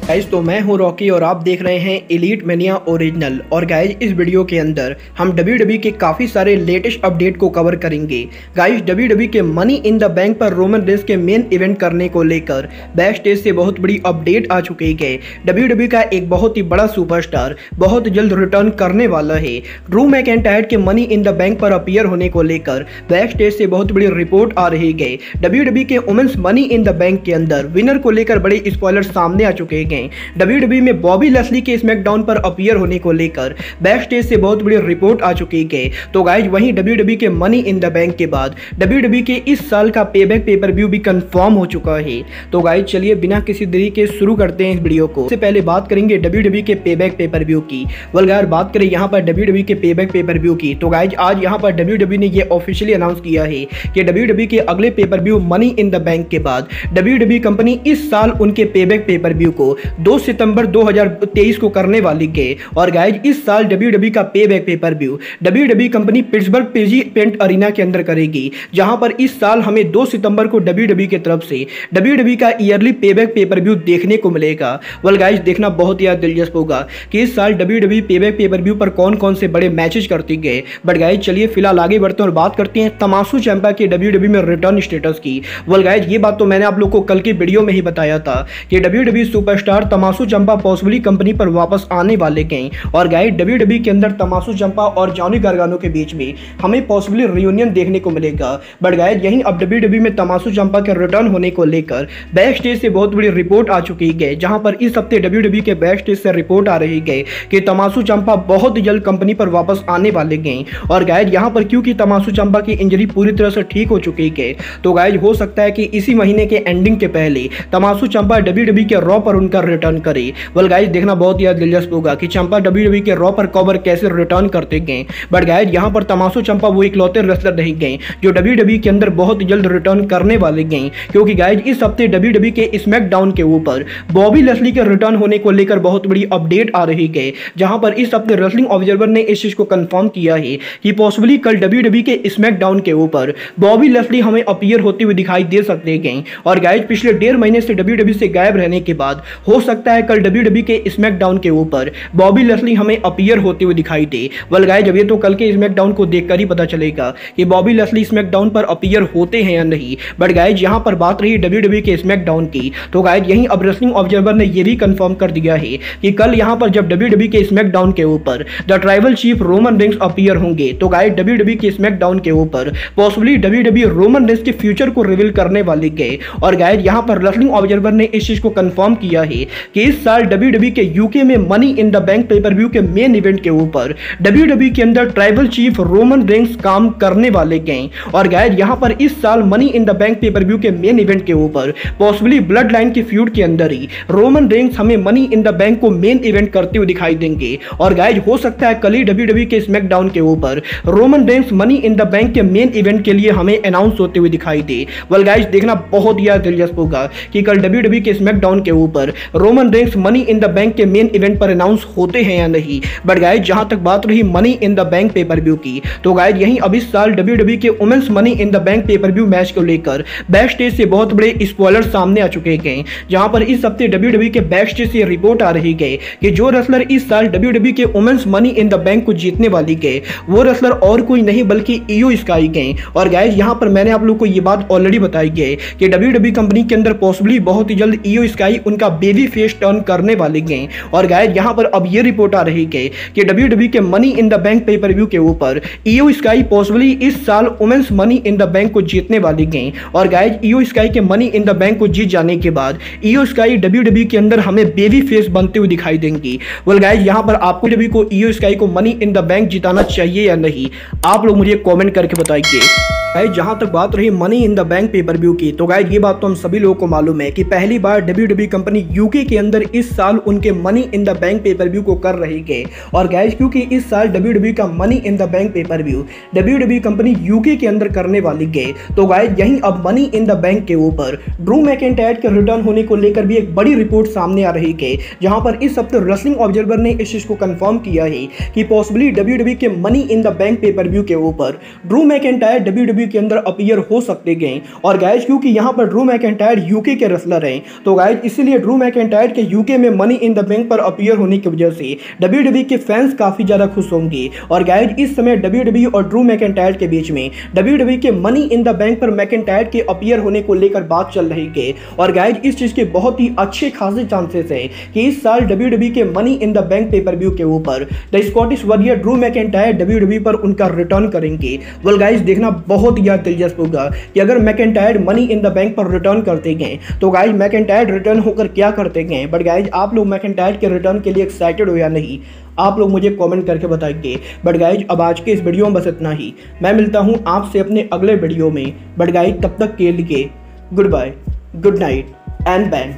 Guys तो मैं हूं रॉकी और आप देख रहे हैं एलीट मैनिया ओरिजिनल। और गाइज इस वीडियो के अंदर हम WWE के काफ़ी सारे लेटेस्ट अपडेट को कवर करेंगे। गाइज WWE के मनी इन द बैंक पर रोमन रेंस के मेन इवेंट करने को लेकर बैक स्टेज से बहुत बड़ी अपडेट आ चुकी है। WWE का एक बहुत ही बड़ा सुपरस्टार बहुत जल्द रिटर्न करने वाला है। ड्रू मैकइंटायर के मनी इन द बैंक पर अपीयर होने को लेकर बैक स्टेज से बहुत बड़ी रिपोर्ट आ रही है। WWE के women's money in the bank के अंदर विनर को लेकर बड़े स्पॉयलर सामने आ चुके हैं। WWE में बॉबी लैस्ली के स्मैकडाउन पर अपीयर होने को लेकर बैक स्टेज से बहुत बड़ी रिपोर्ट आ चुकी है। तो गाइज वहीं WWE के मनी इन द बैंक के बाद WWE के इस साल का पेबैक पेपर व्यू भी कंफर्म हो चुका है। तो गाइज चलिए बिना किसी देरी के शुरू करते हैं इस वीडियो को। इससे पहले बात करेंगे WWE के पेबैक पेपर व्यू की। वल्गार बात करें यहाँ पर WWE के पेबैक पेपर व्यू की, तो गाइज आज यहाँ पर WWE ने ये ऑफिशियली अनाउंस किया है कि WWE के अगले pay per view money in the bank के बाद WWE कंपनी इस साल उनके पेबैक पेपर व्यू को 2 सितंबर 2023 को करने वाली है। और गाइज इस साल WWE का payback pay per view WWE company Pittsburgh पेजी पेंट अरीना के अंदर करेगी, जहां पर इस साल हमें 2 सितंबर को WWE की तरफ से WWE का ईयरली पेबैक पेपर व्यू देखने को मिलेगा। वेल गाइज देखना बहुत ही दिलचस्प होगा कि इस साल WWE पेबैक पेपर व्यू पर कौन कौन से बड़े मैचेस करती गए। बट गाइज चलिए फिलहाल आगे बढ़ते हैं और बात करते हैं तमाशू चैंपा के WWE में रिटर्न स्टेटस की। वेल गाइज ये बात तो मैंने आप लोग को कल की वीडियो में ही बताया था कि WWE सुपरस्टार तमाशू चंपा पॉसिबली कंपनी पर वापस आने वाले हैं। और गाइस WWE के अंदर तमाशू चंपा और जॉनी गार्गानो के बीच में हमें पॉसिबली रियूनियन देखने को मिलेगा। बट गाइस यहीं अब WWE में तमाशू चंपा के रिटर्न होने को लेकर बैक स्टेज से बहुत बड़ी रिपोर्ट आ चुकी है, जहां पर इस हफ्ते WWE के बैक स्टेज से रिपोर्ट आ रही है कि तमाशू चंपा बहुत जल्द कंपनी पर वापस आने वाले हैं। और गाइस यहां पर क्योंकि तमाशू चंपा की इंजरी पूरी तरह से ठीक हो चुकी है, तो गाइस हो सकता है कि इसी महीने के एंडिंग के पहले तमाशू चंपा WWE के रॉ पर उनका रिटर्न करे। वेल गाइस देखना बहुत ही दिलचस्प होगा कि चंपा WWE के रॉ पर कवर कैसे रिटर्न करते गए। बट गाइस यहां पर तमाशू चंपा वो इकलौते रेसलर नहीं गए जो WWE के अंदर बहुत जल्द रिटर्न करने वाले गए, क्योंकि गाइस इस हफ्ते WWE के स्मैकडाउन के ऊपर बॉबी लैस्ली के रिटर्न होने को लेकर बहुत बड़ी अपडेट आ रही है, जहां पर इस हफ्ते रेसलिंग ऑब्जर्वर ने इस चीज को कंफर्म किया है कि पॉसिबली कल WWE के स्मैकडाउन के ऊपर बॉबी लैस्ली हमें अपीयर होते हुए दिखाई दे सकते हैं। और गाइस पिछले 1.5 महीने से WWE से गायब रहने के बाद हो सकता है कल WWE के स्मैकडाउन के ऊपर बॉबी लैस्ली हमें अपीयर होते हुए दिखाई दे। वेल गाइस जब ये तो कल के स्मैकडाउन को देखकर ही पता चलेगा कि बॉबी लैस्ली स्मैकडाउन पर अपीयर होते हैं या नहीं। बट गाइस यहां पर बात रही WWE के स्मैकडाउन की, तो गाइस यहीं अब रेसलिंग ऑब्जर्वर ने ये भी कंफर्म कर दिया है कि कल यहां पर जब WWE के स्मैकडाउन के ऊपर the tribal chief Roman Reigns appear होंगे, तो गाइस WWE के स्मैकडाउन के ऊपर पॉसिबली WWE रोमन रेंस के फ्यूचर को रिवील करने वाली है। और गाइस यहां पर रेसलिंग ऑब्जर्वर ने इस चीज को कंफर्म किया है कि इस साल WWE के यूके में money in the bank pay per view के मेन इवेंट के ऊपर WWE के अंदर ट्राइबल चीफ रोमन रेंस काम करने वाले हैं। और गाइस यहां पर इस साल money in the bank pay per view के मेन इवेंट के ऊपर पॉसिबली ब्लड लाइन की फ्यूड के अंदर ही रोमन रेंस हमें मनी इन द बैंक को मेन इवेंट करते हुए दिखाई देंगे। और गाइस हो सकता है कल ही WWE के स्मैकडाउन के ऊपर Roman Reigns money in the bank के मेन इवेंट के लिए हमें अनाउंस होते हुए दिखाई दे। वेल गाइस देखना बहुत ही दिलचस्प होगा कि कल WWE के स्मैकडाउन के ऊपर Roman Reigns money in the bank के मेन इवेंट पर अनाउंस होते हैं या नहीं। बट गाइस जहां तक बात रही money in the bank pay per view की, तो गाइस यहीं अब इस साल WWE के women's money in the bank pay per view match को लेकर बैक स्टेज से बहुत बड़े स्पॉयलर सामने आ चुके हैं, जहां पर इस हफ्ते WWE के बैक स्टेज से रिपोर्ट आ रही है कि जो रेसलर इस साल WWE के women's money in the bank को जीतने वाली है वो रेसलर और कोई नहीं बल्कि इयो स्काई है। और गाइस यहां पर मैंने आप लोग को ये बात ऑलरेडी बताई है कि WWE कंपनी के अंदर पॉसिबली बहुत ही जल्द इयो स्काई उनका बेबी फेस टर्न करने वाले हैं। और गाइस यहां पर अब ये रिपोर्ट आ रही है कि WWE के money in the bank pay per view के ऊपर इयो स्काई पॉसिबली इस साल women's money in the bank को जीतने वाली हैं। और गाइस इयो स्काई के मनी इन द बैंक को जीत जाने के बाद इयो स्काई WWE के अंदर हमें बेबी फेस बनते हुए दिखाई देंगी। वेल गाइस यहां पर आपको WWE को इयो स्काई को मनी इन द बैंक जिताना चाहिए या नहीं, आप लोग मुझे कमेंट करके बताइए। गाइस जहां तक बात रही money in the bank pay per view की, तो गाइस ये बात तो हम सभी लोगों को मालूम है कि पहली बार WWE कंपनी यूके के अंदर इस साल उनके money in the bank pay per view को कर रही है। और गाइस क्योंकि इस साल WWE का money in the bank pay per view WWE company UK के अंदर करने वाली है, तो गाइस यहीं अब मनी इन द बैंक के ऊपर ड्रू मैकइंटायर के रिटर्न होने को लेकर भी एक बड़ी रिपोर्ट सामने आ रही है, जहां पर इस हफ्ते रेसलिंग ऑब्जर्वर ने इस चीज को कंफर्म किया है कि पॉसिबली WWE के money in the bank pay per view के ऊपर ड्रू मैकइंटायर WWE WWE के अंदर अपीयर हो सकते हैं। और गाइज क्योंकि यहाँ पर ड्रू मैकिंटायर यूके के रेसलर हैं, तो गाइज इसीलिए ड्रू मैकिंटायर के यूके में मनी इन द बैंक पर अपीयर होने की वजह से WWE के फैंस काफी ज्यादा खुश होंगे। और गाइज इस समय WWE और ड्रू मैकिंटायर के बीच में WWE के मनी इन द बैंक पर मैकिंटायर के अपीयर होने को लेकर बात चल रही है। और गाइज इस चीज के बहुत ही अच्छे खासे चांसेस है कि इस साल WWE के money in the bank pay per view के ऊपर the Scottish warrior Drew McIntyre WWE पर उनका रिटर्न करेंगे। वेल गाइज देखना बहुत ही ज्यादा दिलचस्प होगा कि अगर McIntyre money in the bank पर रिटर्न करते हैं तो गाइज मैकिंटायर रिटर्न होकर क्या करते हैं। बट गाइज आप लोग मैकिंटायर के रिटर्न के लिए एक्साइटेड हो या नहीं, आप लोग मुझे कमेंट करके बताइए। बट गाइज अब आज के इस वीडियो में बस इतना ही। मैं मिलता हूं आपसे अपने अगले वीडियो में। बट गाइज तब तक के लिए goodbye, good night and ban.